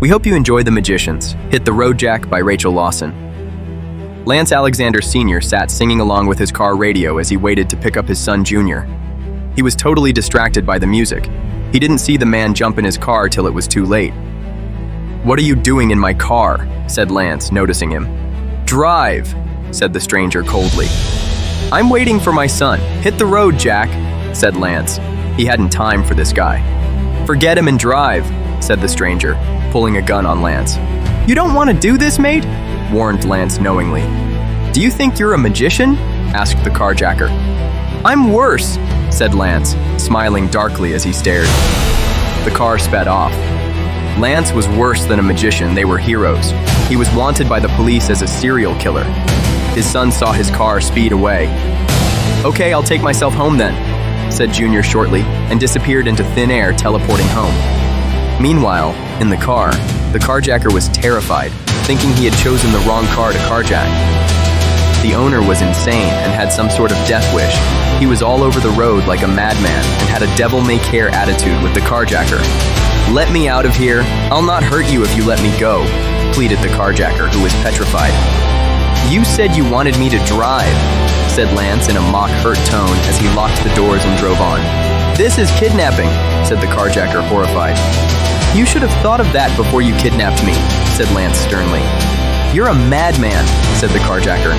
We hope you enjoy The Magicians, Hit the Road Jack by Rachel Lawson. Lance Alexander Sr. sat singing along with his car radio as he waited to pick up his son Junior. He was totally distracted by the music. He didn't see the man jump in his car till it was too late. "What are you doing in my car?" said Lance, noticing him. "Drive," said the stranger coldly. "I'm waiting for my son. Hit the road, Jack," said Lance. He hadn't time for this guy. "Forget him and drive," said the stranger, pulling a gun on Lance. "You don't want to do this, mate?" warned Lance knowingly. "Do you think you're a magician?" asked the carjacker. "I'm worse," said Lance, smiling darkly as he stared. The car sped off. Lance was worse than a magician. They were heroes. He was wanted by the police as a serial killer. His son saw his car speed away. "Okay, I'll take myself home then," said Junior shortly, and disappeared into thin air, teleporting home. Meanwhile, in the car, the carjacker was terrified, thinking he had chosen the wrong car to carjack. The owner was insane and had some sort of death wish. He was all over the road like a madman and had a devil-may-care attitude with the carjacker. "Let me out of here. I'll not hurt you if you let me go," pleaded the carjacker, who was petrified. "You said you wanted me to drive," said Lance in a mock-hurt tone as he locked the doors and drove on. "This is kidnapping," said the carjacker, horrified. "You should have thought of that before you kidnapped me," said Lance sternly. "You're a madman," said the carjacker.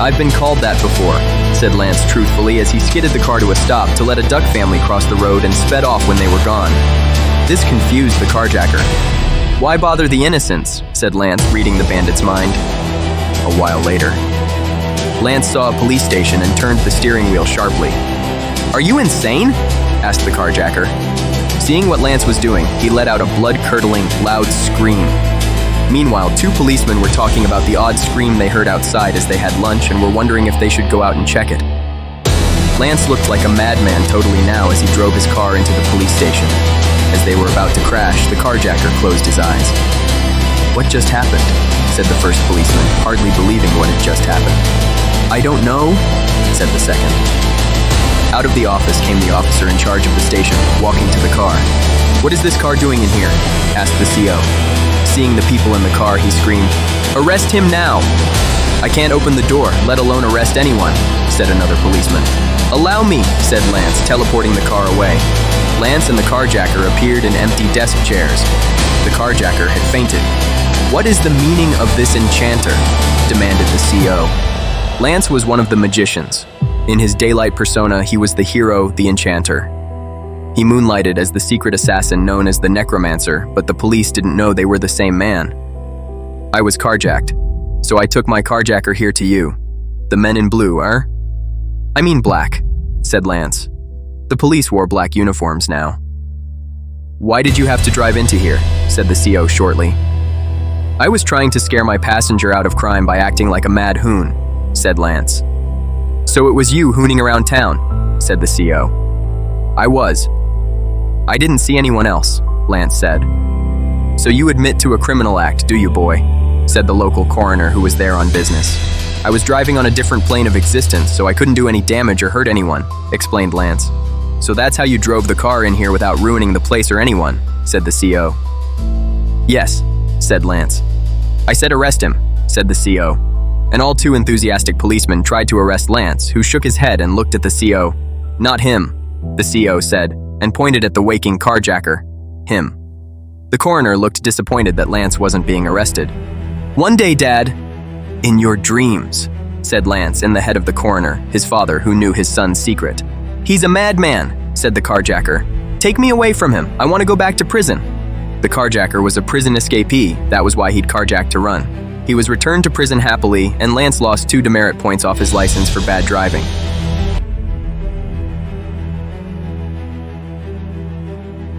"I've been called that before," said Lance truthfully as he skidded the car to a stop to let a duck family cross the road and sped off when they were gone. This confused the carjacker. "Why bother the innocents?" said Lance, reading the bandit's mind. A while later, Lance saw a police station and turned the steering wheel sharply. "Are you insane?" asked the carjacker. Seeing what Lance was doing, he let out a blood-curdling, loud scream. Meanwhile, two policemen were talking about the odd scream they heard outside as they had lunch and were wondering if they should go out and check it. Lance looked like a madman totally now as he drove his car into the police station. As they were about to crash, the carjacker closed his eyes. "What just happened?" said the first policeman, hardly believing what had just happened. "I don't know," said the second. Out of the office came the officer in charge of the station, walking to the car. "What is this car doing in here?" asked the CO. Seeing the people in the car, he screamed, "Arrest him now!" "I can't open the door, let alone arrest anyone," said another policeman. "Allow me," said Lance, teleporting the car away. Lance and the carjacker appeared in empty desk chairs. The carjacker had fainted. "What is the meaning of this enchanter?" demanded the CO. Lance was one of the magicians. In his daylight persona, he was the hero, the enchanter. He moonlighted as the secret assassin known as the necromancer, but the police didn't know they were the same man. "I was carjacked, so I took my carjacker here to you. The men in blue, I mean black," said Lance. The police wore black uniforms now. "Why did you have to drive into here?" said the CO shortly. "I was trying to scare my passenger out of crime by acting like a mad hoon," said Lance. "So it was you hooning around town," said the CO. "I was. I didn't see anyone else," Lance said. "So you admit to a criminal act, do you, boy?" said the local coroner who was there on business. "I was driving on a different plane of existence, so I couldn't do any damage or hurt anyone," explained Lance. "So that's how you drove the car in here without ruining the place or anyone," said the CO. "Yes," said Lance. "I said arrest him," said the CO. And all two enthusiastic policemen tried to arrest Lance, who shook his head and looked at the CO. "Not him," the CO said, and pointed at the waking carjacker. "Him." The coroner looked disappointed that Lance wasn't being arrested. "One day, Dad." "In your dreams," said Lance in the head of the coroner, his father, who knew his son's secret. "He's a madman," said the carjacker. "Take me away from him. I want to go back to prison." The carjacker was a prison escapee. That was why he'd carjacked to run. He was returned to prison happily, and Lance lost 2 demerit points off his license for bad driving.